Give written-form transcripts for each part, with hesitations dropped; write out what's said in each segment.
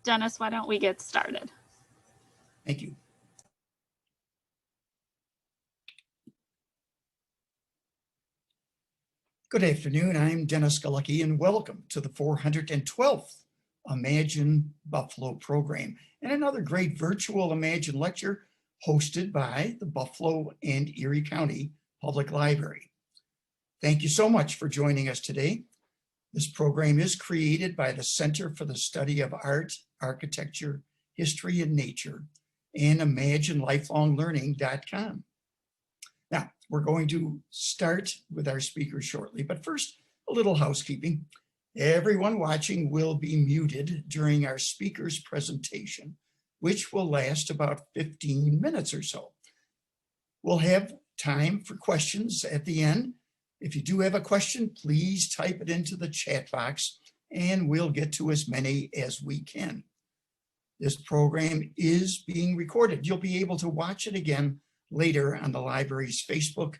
Dennis, why don't we get started? Thank you. Good afternoon, I'm Dennis Galucki, and welcome to the 412th Imagine Buffalo program and another great virtual Imagine lecture hosted by the Buffalo and Erie County Public Library. Thank you so much for joining us today. This program is created by the Center for the Study of Art, Architecture, History, and Nature and ImagineLifelongLearning.com. Now, we're going to start with our speakers shortly, but first, a little housekeeping. Everyone watching will be muted during our speaker's presentation, which will last about 15 minutes or so. We'll have time for questions at the end. If you do have a question, please type it into the chat box and we'll get to as many as we can. This program is being recorded. You'll be able to watch it again later on the library's Facebook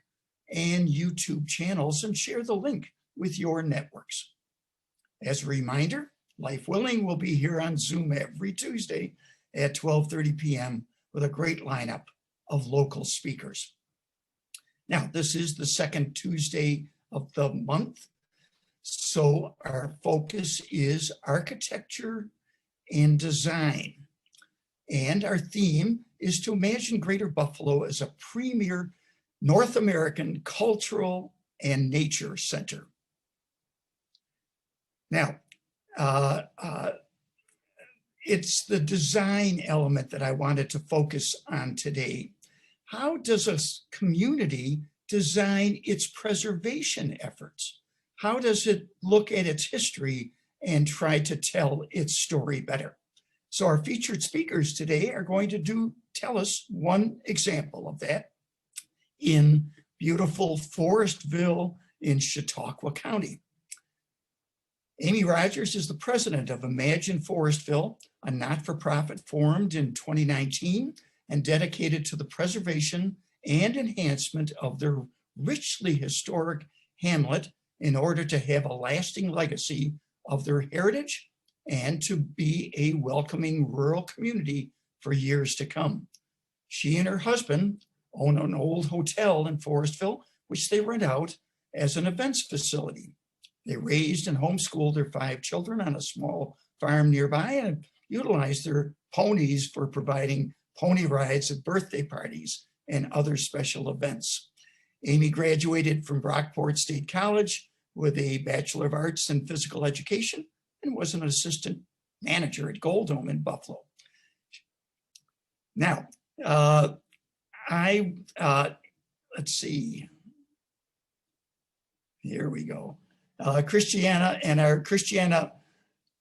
and YouTube channels and share the link with your networks. As a reminder, Life Willing will be here on Zoom every Tuesday at 12:30 p.m. with a great lineup of local speakers. Now, this is the second Tuesday of the month, so our focus is architecture and design. And our theme is to imagine Greater Buffalo as a premier North American cultural and nature center. Now, it's the design element that I wanted to focus on today. How does a community design its preservation efforts? How does it look at its history and try to tell its story better? So our featured speakers today are going to tell us one example of that in beautiful Forestville in Chautauqua County. Aimee Rogers is the president of Imagine Forestville, a not-for-profit formed in 2019 and dedicated to the preservation and enhancement of their richly historic hamlet in order to have a lasting legacy of their heritage and to be a welcoming rural community for years to come. She and her husband own an old hotel in Forestville, which they rent out as an events facility. They raised and homeschooled their 5 children on a small farm nearby and utilized their ponies for providing pony rides at birthday parties and other special events. Aimee graduated from Brockport State College with a Bachelor of Arts in Physical Education and was an assistant manager at Gold Dome in Buffalo. Now, let's see. Here we go. Christiana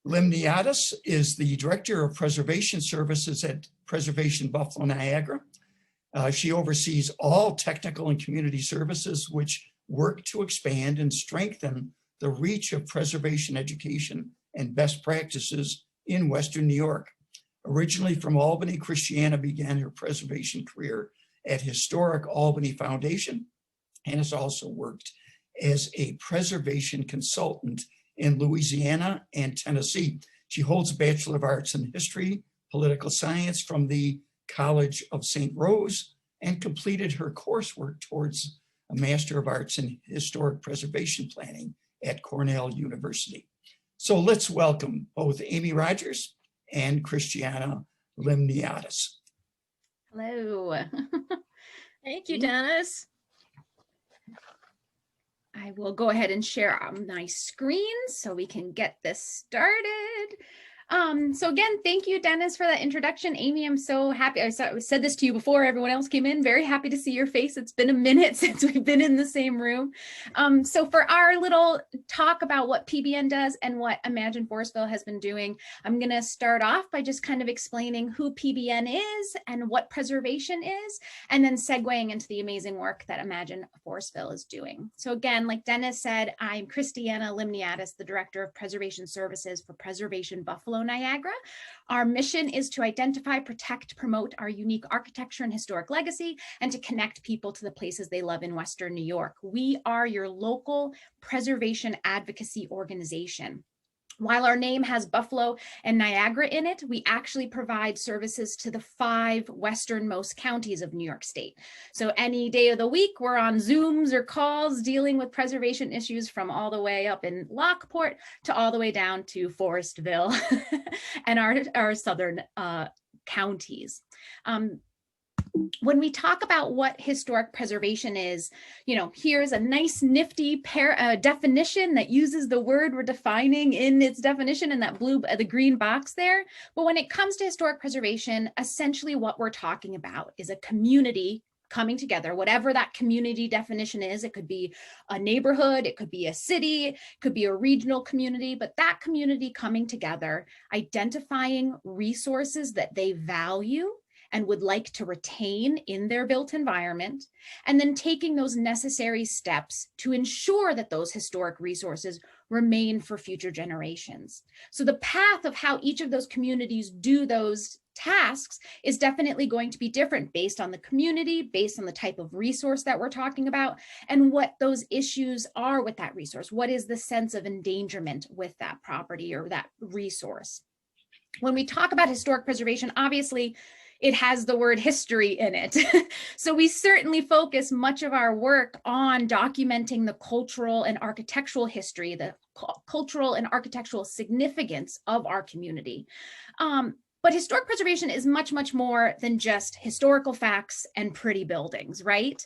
Limniatis is the Director of Preservation Services at Preservation Buffalo Niagara. She oversees all technical and community services which work to expand and strengthen the reach of preservation education and best practices in Western New York. Originally from Albany, Christiana began her preservation career at historic Albany Foundation and has also worked as a preservation consultant in Louisiana and Tennessee. She holds a Bachelor of Arts in History, Political Science from the College of St. Rose and completed her coursework towards a Master of Arts in Historic Preservation Planning at Cornell University. So let's welcome both Aimee Rogers and Christiana Limniatis. Hello. Thank you, Dennis. I will go ahead and share my screen so we can get this started. So again, thank you, Dennis, for that introduction. Aimee, I'm so happy. I said this to you before everyone else came in. Very happy to see your face. It's been a minute since we've been in the same room. So for our little talk about what PBN does and what Imagine Forestville has been doing, I'm going to start off by just kind of explaining who PBN is and what preservation is, and then segueing into the amazing work that Imagine Forestville is doing. So again, like Dennis said, I'm Christiana Limniatis, the Director of Preservation Services for Preservation Buffalo Niagara. Our mission is to identify, protect, promote our unique architecture and historic legacy, and to connect people to the places they love in Western New York. We are your local preservation advocacy organization. While our name has Buffalo and Niagara in it, we actually provide services to the 5 westernmost counties of New York State. So any day of the week, we're on Zooms or calls dealing with preservation issues from all the way up in Lockport to all the way down to Forestville and our southern counties. When we talk about what historic preservation is, here's a nice nifty definition that uses the word we're defining in its definition in that the green box there. But when it comes to historic preservation, essentially what we're talking about is a community coming together, whatever that community definition is. It could be a neighborhood, it could be a city, it could be a regional community, but that community coming together, identifying resources that they value and would like to retain in their built environment, and then taking those necessary steps to ensure that those historic resources remain for future generations. So the path of how each of those communities do those tasks is definitely going to be different based on the community, based on the type of resource that we're talking about, and what those issues are with that resource. What is the sense of endangerment with that property or that resource? When we talk about historic preservation, obviously, it has the word history in it. So we certainly focus much of our work on documenting the cultural and architectural history, the cultural and architectural significance of our community. But historic preservation is much, much more than just historical facts and pretty buildings, right?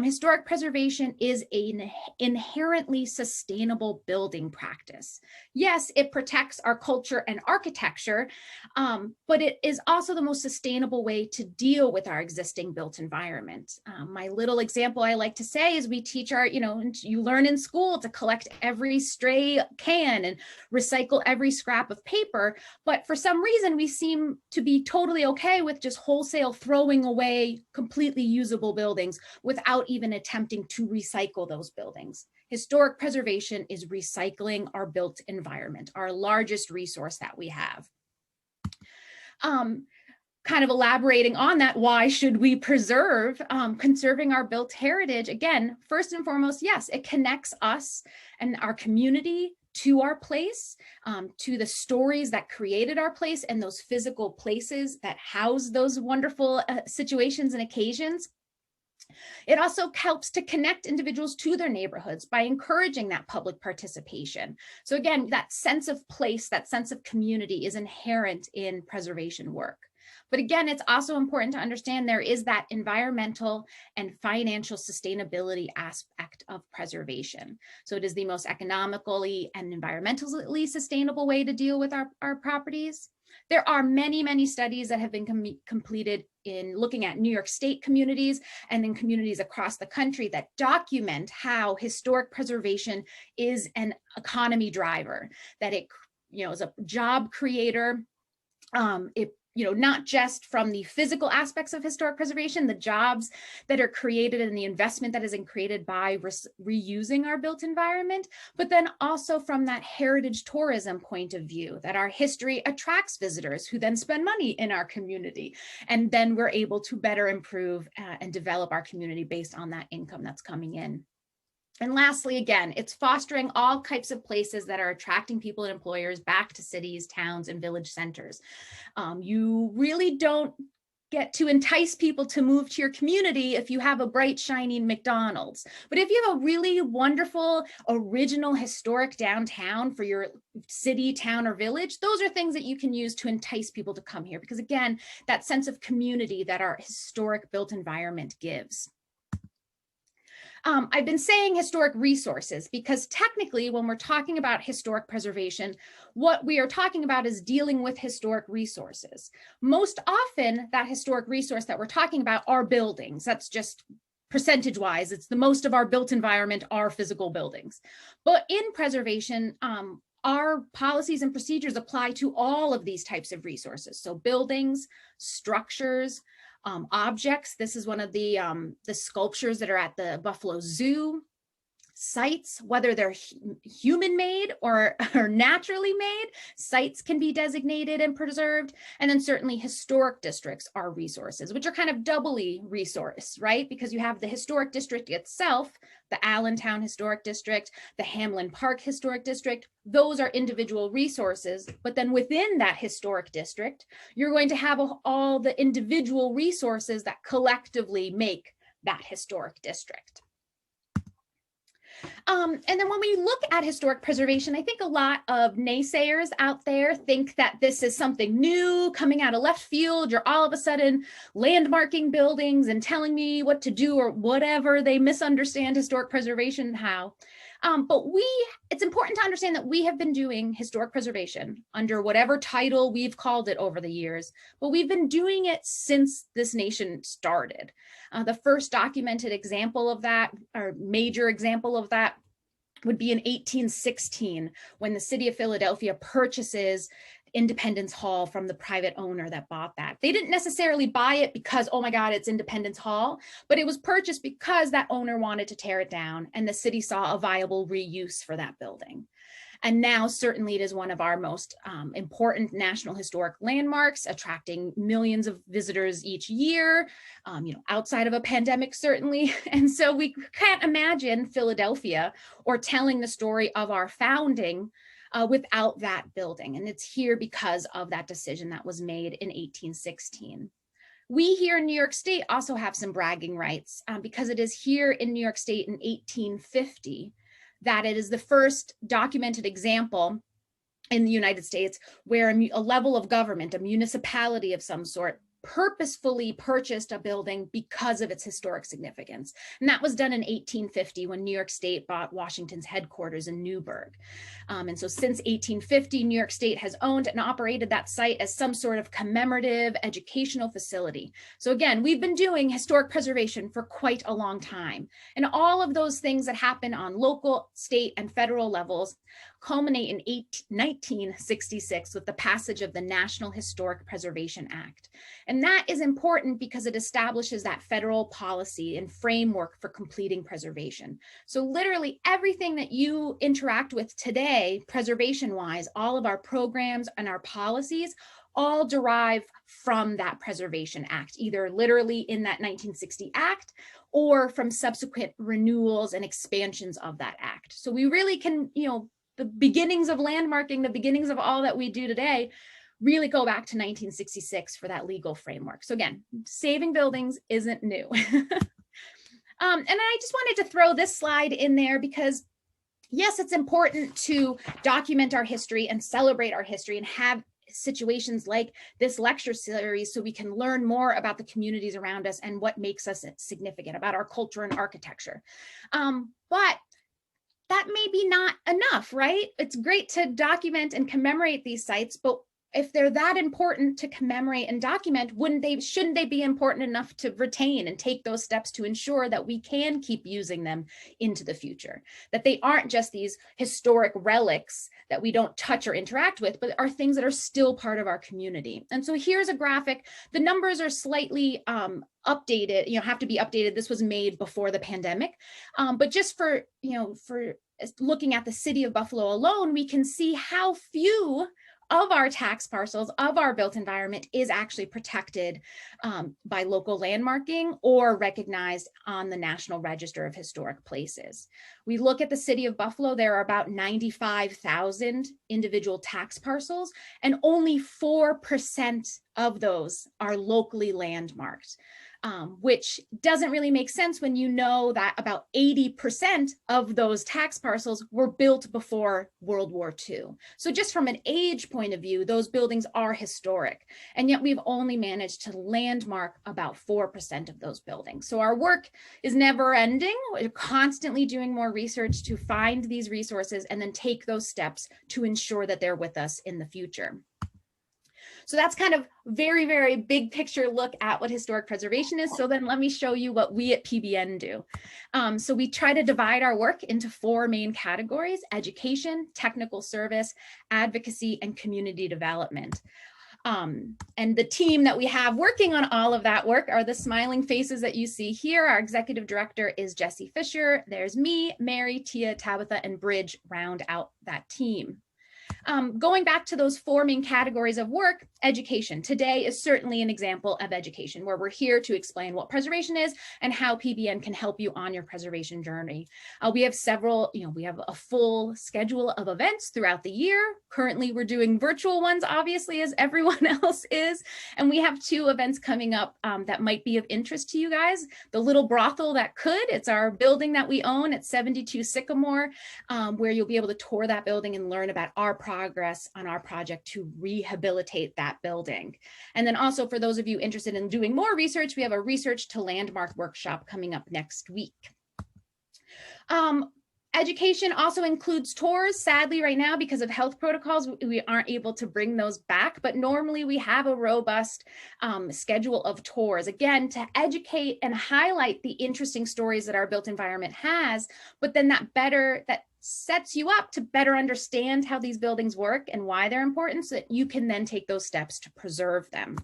Historic preservation is an inherently sustainable building practice. Yes, it protects our culture and architecture, but it is also the most sustainable way to deal with our existing built environment. My little example I like to say is we teach you learn in school to collect every stray can and recycle every scrap of paper, but for some reason we seem to be totally okay with just wholesale throwing away completely usable buildings without even attempting to recycle those buildings. Historic preservation is recycling our built environment, our largest resource that we have. Kind of elaborating on that, why should we preserve? Conserving our built heritage, again, first and foremost, yes, it connects us and our community to our place, to the stories that created our place and those physical places that house those wonderful situations and occasions. It also helps to connect individuals to their neighborhoods by encouraging that public participation. So again, that sense of place, that sense of community is inherent in preservation work. But again, it's also important to understand there is that environmental and financial sustainability aspect of preservation. So it is the most economically and environmentally sustainable way to deal with our properties. There are many, many studies that have been completed in looking at New York State communities and in communities across the country that document how historic preservation is an economy driver, that it is a job creator. Not just from the physical aspects of historic preservation, the jobs that are created and the investment that is created by reusing our built environment, but then also from that heritage tourism point of view, that our history attracts visitors who then spend money in our community. And then we're able to better improve and develop our community based on that income that's coming in. And lastly, again, it's fostering all types of places that are attracting people and employers back to cities, towns, and village centers. You really don't get to entice people to move to your community if you have a bright, shining McDonald's. But if you have a really wonderful, original, historic downtown for your city, town, or village, those are things that you can use to entice people to come here. Because again, that sense of community that our historic built environment gives. I've been saying historic resources because technically when we're talking about historic preservation, what we are talking about is dealing with historic resources. Most often that historic resource that we're talking about are buildings. That's just percentage-wise, it's the most of our built environment are physical buildings. But in preservation, our policies and procedures apply to all of these types of resources. So buildings, structures, objects. This is one of the sculptures that are at the Buffalo Zoo. Sites, whether they're human-made or naturally made, sites can be designated and preserved. And then certainly historic districts are resources, which are kind of doubly resource, right? Because you have the historic district itself, the Allentown Historic District, the Hamlin Park Historic District. Those are individual resources. But then within that historic district, you're going to have all the individual resources that collectively make that historic district. And then when we look at historic preservation, I think a lot of naysayers out there think that this is something new coming out of left field. You're all of a sudden landmarking buildings and telling me what to do or whatever. They misunderstand historic preservation how. But it's important to understand that we have been doing historic preservation under whatever title we've called it over the years, but we've been doing it since this nation started. The first documented example of that, or major example of that, would be in 1816, when the city of Philadelphia purchases Independence Hall from the private owner that bought that. They didn't necessarily buy it because, oh my God, it's Independence Hall, but it was purchased because that owner wanted to tear it down and the city saw a viable reuse for that building. And now certainly it is one of our most important national historic landmarks, attracting millions of visitors each year, outside of a pandemic, certainly. And so we can't imagine Philadelphia or telling the story of our founding without that building. And it's here because of that decision that was made in 1816. We here in New York State also have some bragging rights because it is here in New York State in 1850 that it is the first documented example in the United States where a level of government, a municipality of some sort, purposefully purchased a building because of its historic significance. And that was done in 1850 when New York State bought Washington's headquarters in Newburgh. And so since 1850, New York State has owned and operated that site as some sort of commemorative educational facility. So again, we've been doing historic preservation for quite a long time. And all of those things that happen on local, state, and federal levels culminate in 1966 with the passage of the National Historic Preservation Act. And that is important because it establishes that federal policy and framework for completing preservation. So literally everything that you interact with today, preservation-wise, all of our programs and our policies all derive from that Preservation Act, either literally in that 1960 Act or from subsequent renewals and expansions of that act. So we really can, the beginnings of landmarking, the beginnings of all that we do today really go back to 1966 for that legal framework. So again, saving buildings isn't new. And I just wanted to throw this slide in there because yes, it's important to document our history and celebrate our history and have situations like this lecture series so we can learn more about the communities around us and what makes us significant about our culture and architecture. But that may be not enough, right? It's great to document and commemorate these sites, but if they're that important to commemorate and document, shouldn't they be important enough to retain and take those steps to ensure that we can keep using them into the future? That they aren't just these historic relics that we don't touch or interact with, but are things that are still part of our community. And so here's a graphic. The numbers are slightly updated, have to be updated. This was made before the pandemic, but just for looking at the city of Buffalo alone, we can see how few of our tax parcels, of our built environment is actually protected by local landmarking or recognized on the National Register of Historic Places. We look at the city of Buffalo, there are about 95,000 individual tax parcels, and only 4% of those are locally landmarked. Which doesn't really make sense when you know that about 80% of those tax parcels were built before World War II. So just from an age point of view, those buildings are historic, and yet we've only managed to landmark about 4% of those buildings. So our work is never ending. We're constantly doing more research to find these resources and then take those steps to ensure that they're with us in the future. So that's kind of very, very big picture look at what historic preservation is. So then let me show you what we at PBN do. So we try to divide our work into 4 main categories: education, technical service, advocacy, and community development. And the team that we have working on all of that work are the smiling faces that you see here. Our executive director is Jessie Fisher. There's me, Mary, Tia, Tabitha, and Bridge round out that team. Going back to those four main categories of work, education. Today is certainly an example of education, where we're here to explain what preservation is and how PBN can help you on your preservation journey. We have several, we have a full schedule of events throughout the year. Currently, we're doing virtual ones, obviously, as everyone else is. And we have 2 events coming up that might be of interest to you guys. The Little Brothel That Could, it's our building that we own at 72 Sycamore, where you'll be able to tour that building and learn about our progress on our project to rehabilitate that building. And then also, for those of you interested in doing more research, we have a research to landmark workshop coming up next week. Education also includes tours. Sadly, right now, because of health protocols, we aren't able to bring those back, but normally we have a robust schedule of tours, again, to educate and highlight the interesting stories that our built environment has, but then that sets you up to better understand how these buildings work and why they're important, so that you can then take those steps to preserve them.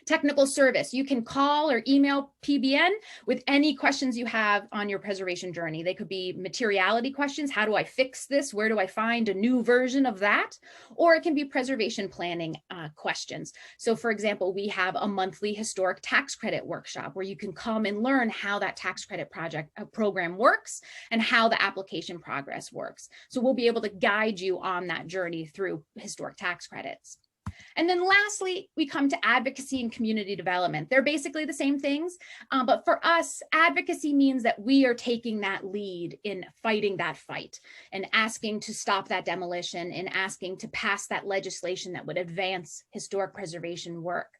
Technical service. You can call or email PBN with any questions you have on your preservation journey. They could be materiality questions. How do I fix this? Where do I find a new version of that? Or it can be preservation planning questions. So for example, we have a monthly historic tax credit workshop where you can come and learn how that tax credit program works and how the application progress works. So we'll be able to guide you on that journey through historic tax credits. And then lastly, we come to advocacy and community development. They're basically the same things, but for us, advocacy means that we are taking that lead in fighting that fight and asking to stop that demolition and asking to pass that legislation that would advance historic preservation work.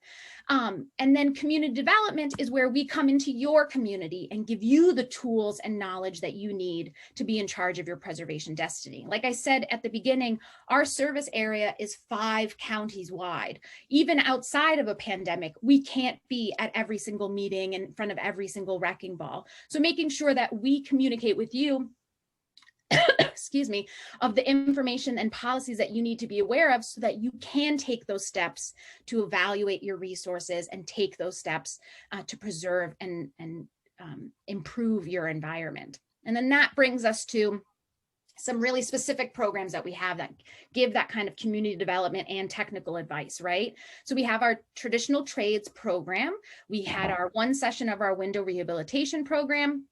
And then community development is where we come into your community and give you the tools and knowledge that you need to be in charge of your preservation destiny. Like I said at the beginning, our service area is 5 counties wide. Even outside of a pandemic, we can't be at every single meeting in front of every single wrecking ball. So making sure that we communicate with you excuse me, of the information and policies that you need to be aware of so that you can take those steps to evaluate your resources and take those steps to preserve and improve your environment. And then that brings us to some really specific programs that we have that give that kind of community development and technical advice, right? So we have our traditional trades program. We had our 1 session of our window rehabilitation program.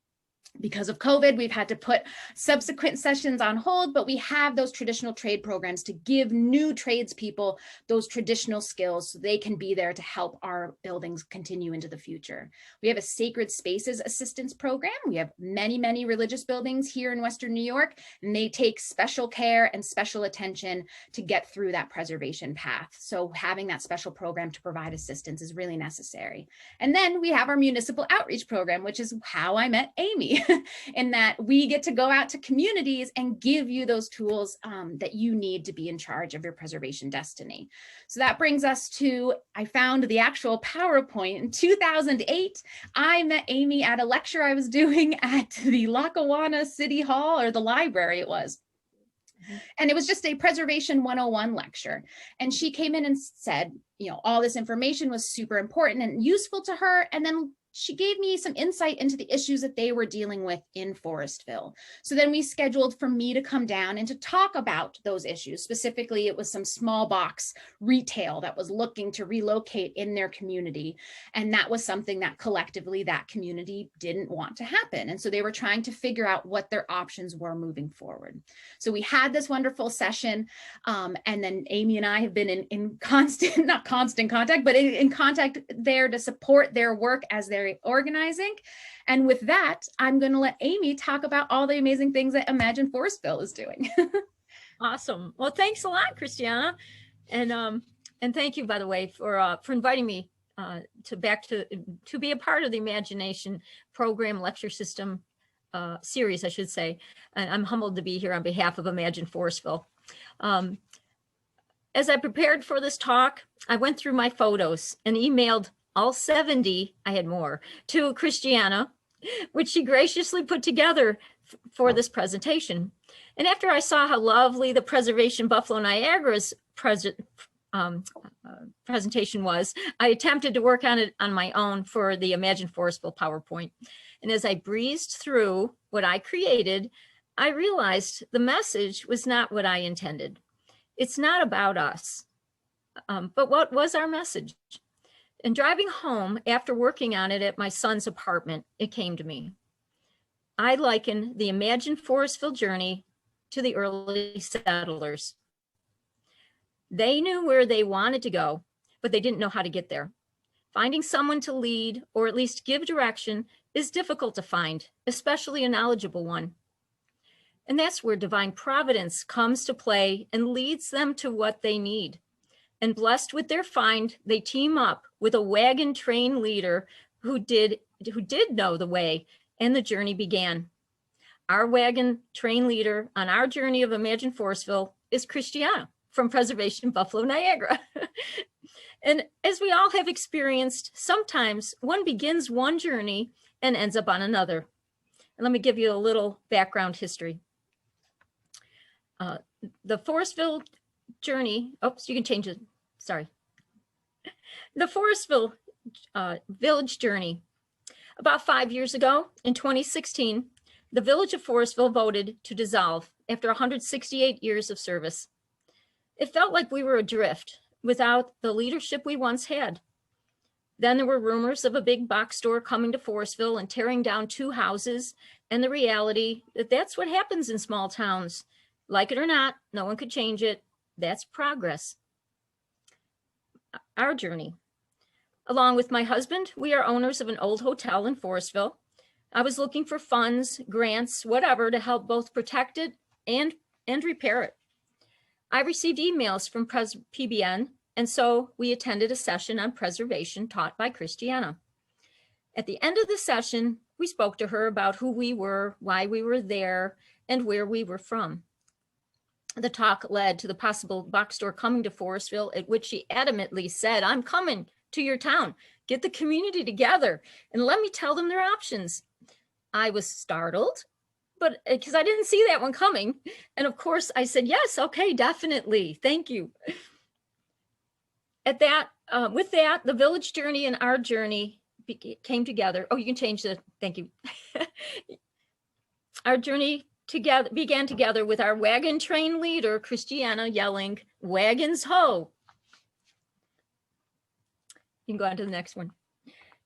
Because of COVID, we've had to put subsequent sessions on hold, but we have those traditional trade programs to give new tradespeople those traditional skills so they can be there to help our buildings continue into the future. We have a sacred spaces assistance program. We have many, many religious buildings here in Western New York, and they take special care and special attention to get through that preservation path. So having that special program to provide assistance is really necessary. And then we have our municipal outreach program, which is how I met Aimee. In that we get to go out to communities and give you those tools that you need to be in charge of your preservation destiny. So that brings us to, I found the actual PowerPoint. In 2008, I met Aimee at a lecture I was doing at the Lackawanna City Hall, or the library it was. And it was just a Preservation 101 lecture. And she came in and said, all this information was super important and useful to her. And then she gave me some insight into the issues that they were dealing with in Forestville. So then we scheduled for me to come down and to talk about those issues. Specifically, it was some small box retail that was looking to relocate in their community. And that was something that collectively that community didn't want to happen. And so they were trying to figure out what their options were moving forward. So we had this wonderful session. And then Aimee and I have been in constant, not constant contact, but in contact there to support their work as they're organizing. And with that, I'm going to let Aimee talk about all the amazing things that Imagine Forestville is doing. Awesome. Well, thanks a lot, Christiana. And thank you, by the way, for inviting me to be a part of the Imagination program lecture system series, I should say. And I'm humbled to be here on behalf of Imagine Forestville. As I prepared for this talk, I went through my photos and emailed all 70, I had more, to Christiana, which she graciously put together for this presentation. And after I saw how lovely the Preservation Buffalo Niagara's presentation was, I attempted to work on it on my own for the Imagine Forestville PowerPoint. And as I breezed through what I created, I realized the message was not what I intended. It's not about us, but what was our message? And driving home after working on it at my son's apartment, it came to me. I liken the Imagine Forestville journey to the early settlers. They knew where they wanted to go, but they didn't know how to get there. Finding someone to lead or at least give direction is difficult to find, especially a knowledgeable one. And that's where divine providence comes to play and leads them to what they need. And blessed with their find, they team up with a wagon train leader who did know the way, and the journey began. Our wagon train leader on our journey of Imagine Forestville is Christiana from Preservation Buffalo Niagara. And as we all have experienced, sometimes one begins one journey and ends up on another. And let me give you a little background history. The Forestville journey, oops, you can change it, sorry. The Forestville village journey. About 5 years ago, in 2016, the village of Forestville voted to dissolve after 168 years of service. It felt like we were adrift without the leadership we once had. Then there were rumors of a big box store coming to Forestville and tearing down 2 houses, and the reality that that's what happens in small towns. Like it or not, no one could change it. That's progress. Our journey. Along with my husband, we are owners of an old hotel in Forestville. I was looking for funds, grants, whatever to help both protect it and repair it. I received emails from PBN, and so we attended a session on preservation taught by Christiana. At the end of the session, we spoke to her about who we were, why we were there, and where we were from. The talk led to the possible box store coming to Forestville, at which she adamantly said, "I'm coming to your town. Get the community together and let me tell them their options." I was startled, but because I didn't see that one coming. And of course I said, yes, okay, definitely. Thank you. With that, the village journey and our journey came together. Oh, you can change the, thank you. Our journey began together with our wagon train leader, Christiana, yelling, "Wagons ho!" You can go on to the next one.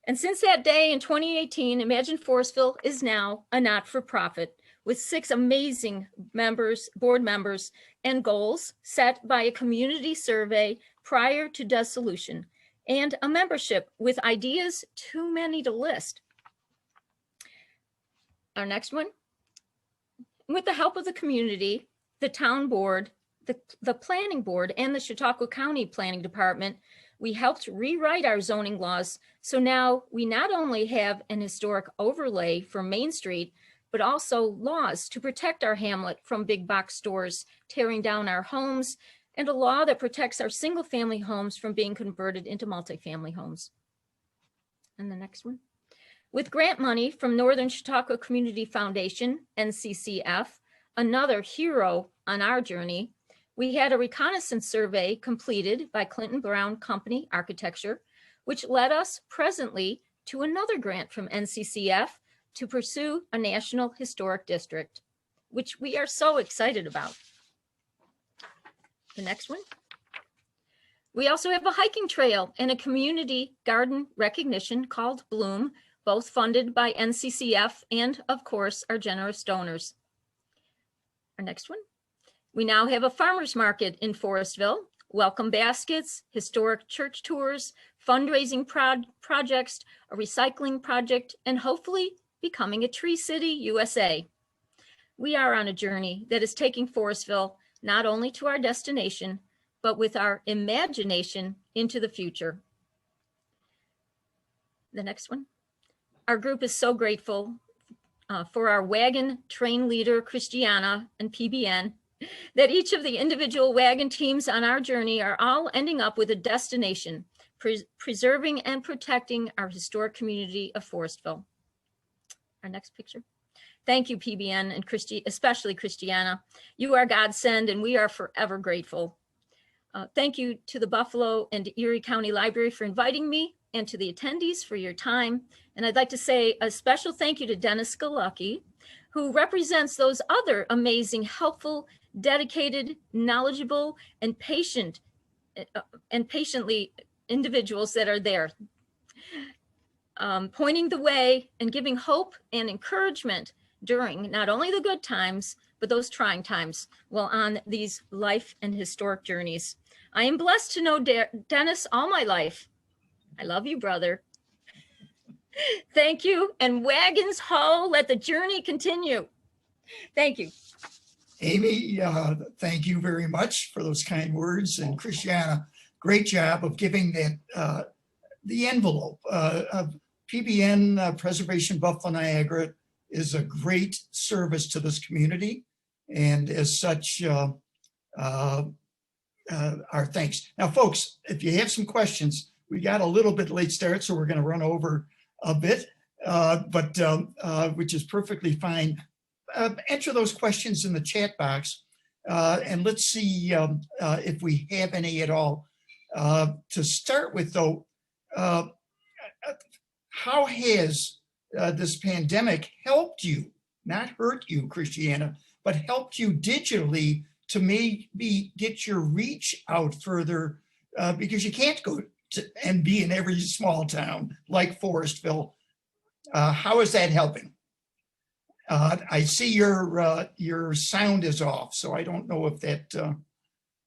And since that day in 2018, Imagine Forestville is now a not-for-profit with 6 amazing members, board members, and goals set by a community survey prior to dissolution, and a membership with ideas too many to list. Our next one. With the help of the community, the town board, the planning board, and the Chautauqua County Planning Department, we helped rewrite our zoning laws. So now we not only have an historic overlay for Main Street, but also laws to protect our hamlet from big box stores tearing down our homes, and a law that protects our single family homes from being converted into multifamily homes. And the next one. With grant money from Northern Chautauqua Community Foundation, NCCF, another hero on our journey, we had a reconnaissance survey completed by Clinton Brown Company Architecture, which led us presently to another grant from NCCF to pursue a National Historic District, which we are so excited about. The next one. We also have a hiking trail and a community garden recognition called Bloom, both funded by NCCF and, of course, our generous donors. Our next one. We now have a farmer's market in Forestville, welcome baskets, historic church tours, fundraising projects, a recycling project, and hopefully becoming a Tree City, USA. We are on a journey that is taking Forestville not only to our destination, but with our imagination into the future. The next one. Our group is so grateful for our wagon train leader, Christiana, and PBN, that each of the individual wagon teams on our journey are all ending up with a destination, preserving and protecting our historic community of Forestville. Our next picture. Thank you, PBN, and especially Christiana. You are godsend, and we are forever grateful. Thank you to the Buffalo and Erie County Library for inviting me, and to the attendees for your time. And I'd like to say a special thank you to Dennis Galucki, who represents those other amazing, helpful, dedicated, knowledgeable, and patiently individuals that are there, pointing the way and giving hope and encouragement during not only the good times, but those trying times while on these life and historic journeys. I am blessed to know Dennis all my life. I love you, brother. Thank you. And wagons ho, let the journey continue. Thank you. Aimee, thank you very much for those kind words. And Christiana, great job of giving that the envelope of PBN Preservation Buffalo Niagara is a great service to this community. And as such, our thanks. Now, folks, if you have some questions, we got a little bit late start, so we're going to run over a bit, which is perfectly fine. Enter those questions in the chat box, and let's see if we have any at all. To start with, though, how has this pandemic helped you, not hurt you, Christiana, but helped you digitally to maybe get your reach out further, because you can't go and be in every small town like Forestville? How is that helping? I see your sound is off, so I don't know if that.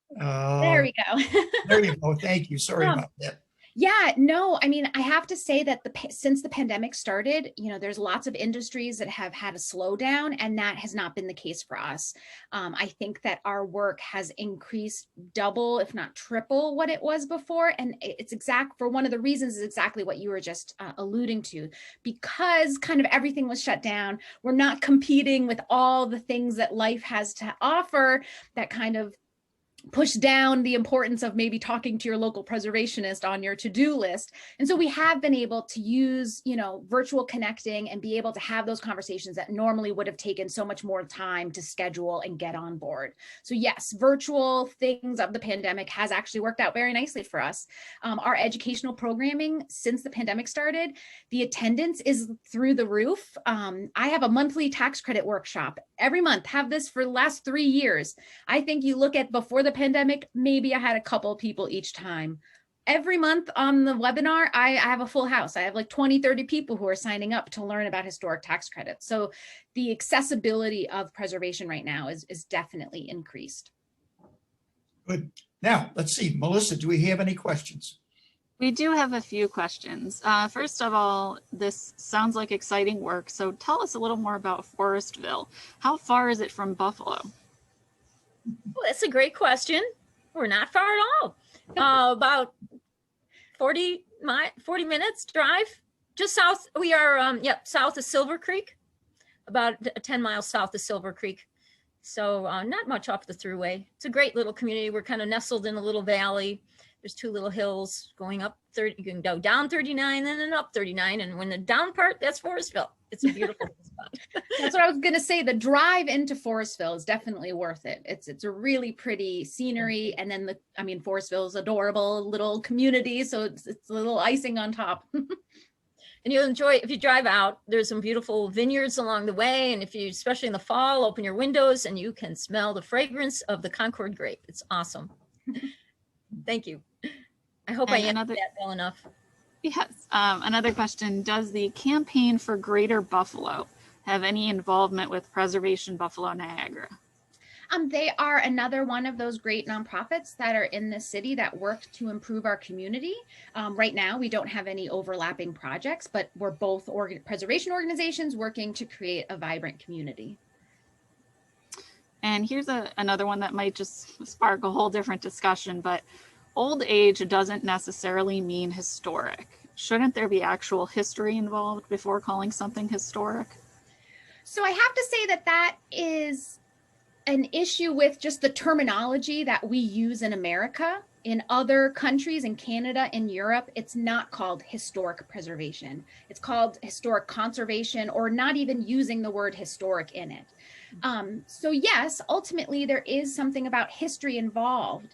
There we go. There you go. Thank you. Sorry about that. Yeah, no, I mean, I have to say that since the pandemic started, you know, there's lots of industries that have had a slowdown, and that has not been the case for us. I think that our work has increased double, if not triple, what it was before. And it's for one of the reasons is exactly what you were just alluding to, because kind of everything was shut down. We're not competing with all the things that life has to offer that kind of push down the importance of maybe talking to your local preservationist on your to-do list. And so we have been able to use, you know, virtual connecting and be able to have those conversations that normally would have taken so much more time to schedule and get on board. So yes, virtual things of the pandemic has actually worked out very nicely for us. Our educational programming since the pandemic started, the attendance is through the roof. I have a monthly tax credit workshop every month, have this for the last 3 years. I think you look at before the pandemic, maybe I had a couple people each time. Every month on the webinar, I have a full house. I have like 20, 30 people who are signing up to learn about historic tax credits. So the accessibility of preservation right now is definitely increased. Good. Now, let's see. Melissa, do we have any questions? We do have a few questions. First of all, this sounds like exciting work. So tell us a little more about Forestville. How far is it from Buffalo? Well, that's a great question. We're not far at all. About 40 minutes drive, just south. We are, south of Silver Creek, about 10 miles south of Silver Creek. So not much off the thruway. It's a great little community. We're kind of nestled in a little valley. There's 2 little hills going up 30. You can go down 39 and then up 39. And when the down part, that's Forestville. It's a beautiful spot. That's what I was going to say. The drive into Forestville is definitely worth it. It's a really pretty scenery. And then Forestville is adorable little community. So it's a little icing on top. And you'll enjoy, if you drive out, there's some beautiful vineyards along the way. And if you, especially in the fall, open your windows and you can smell the fragrance of the Concord grape. It's awesome. Thank you. I hope I answered that well enough. Yes. Another question. Does the Campaign for Greater Buffalo have any involvement with Preservation Buffalo Niagara? They are another one of those great nonprofits that are in the city that work to improve our community. Right now, we don't have any overlapping projects, but we're both preservation organizations working to create a vibrant community. And here's another one that might just spark a whole different discussion, but old age doesn't necessarily mean historic. Shouldn't there be actual history involved before calling something historic? So I have to say that is an issue with just the terminology that we use in America. In other countries, in Canada, in Europe, it's not called historic preservation. It's called historic conservation, or not even using the word historic in it. So yes, ultimately there is something about history involved.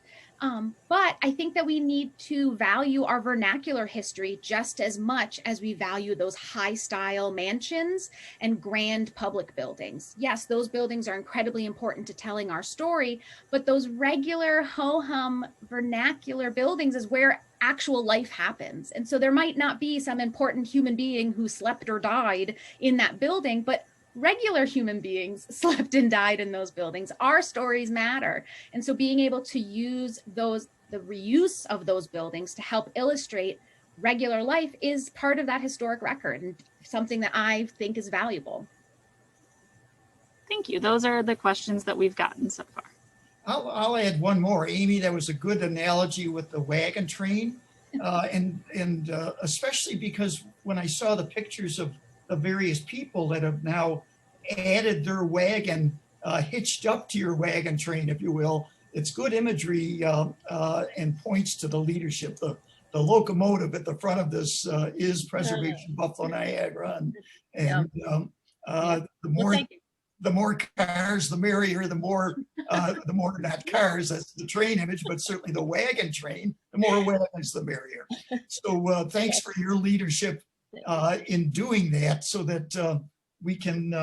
But I think that we need to value our vernacular history just as much as we value those high style mansions and grand public buildings. Yes, those buildings are incredibly important to telling our story, but those regular ho-hum vernacular buildings is where actual life happens. And so there might not be some important human being who slept or died in that building, but regular human beings slept and died in those buildings. Our stories matter. And so being able to use the reuse of those buildings to help illustrate regular life is part of that historic record and something that I think is valuable. Thank you. Those are the questions that we've gotten so far. I'll add one more. Aimee, that was a good analogy with the wagon train. And especially because when I saw the pictures of the various people that have now added their wagon, hitched up to your wagon train, if you will, it's good imagery and points to the leadership. The locomotive at the front of this is Preservation Buffalo Niagara. And the more cars, the merrier, the more not cars, that's the train image, but certainly the wagon train, the more wagons, the merrier. So thanks for your leadership in doing that so that we can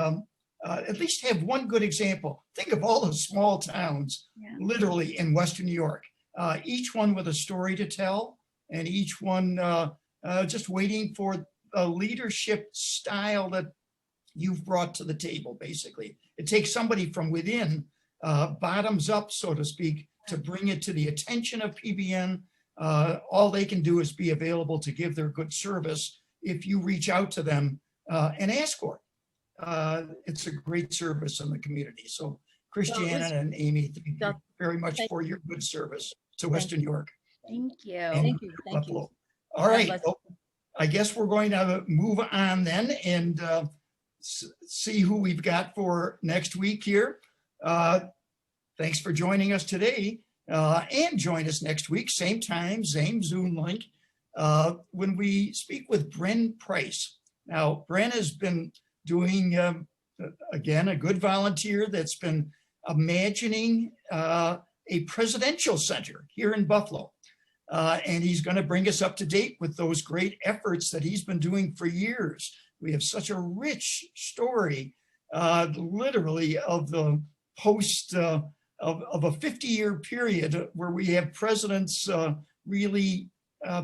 at least have one good example. Think of all the small towns, literally in Western New York, each one with a story to tell and each one just waiting for a leadership style that you've brought to the table. Basically, it takes somebody from within, bottoms up, so to speak, to bring it to the attention of PBN. All they can do is be available to give their good service if you reach out to them and ask for it. It's a great service in the community. So Christiana and Aimee, thank you very much for your good service to Western New York. Thank you. Thank you. Thank you. All right. Well, I guess we're going to move on then and see who we've got for next week here. Thanks for joining us today and join us next week, same time, same Zoom link, when we speak with Bren Price. Now, Bren has been doing, again, a good volunteer that's been imagining a presidential center here in Buffalo. And he's going to bring us up to date with those great efforts that he's been doing for years. We have such a rich story, literally, of the post of a 50-year period where we have presidents really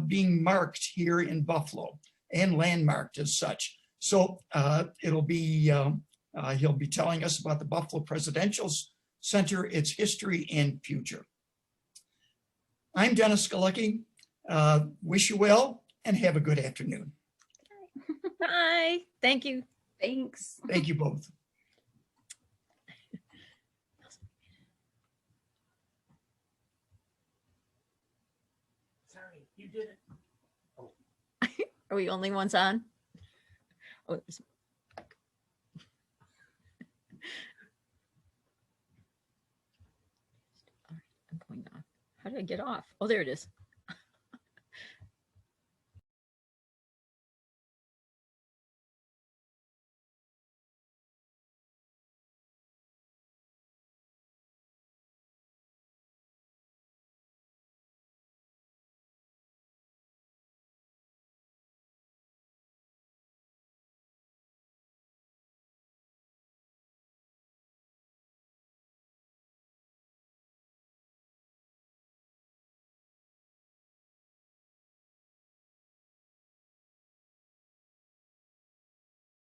being marked here in Buffalo and landmarked as such. So it'll be, he'll be telling us about the Buffalo Presidential Center, its history and future. I'm Dennis Galecki. Wish you well and have a good afternoon. Bye. Thank you. Thanks. Thank you both. Sorry, you did it. Oh. Are we only ones on? Oh, all right, I'm going off. How do I get off? Oh, there it is.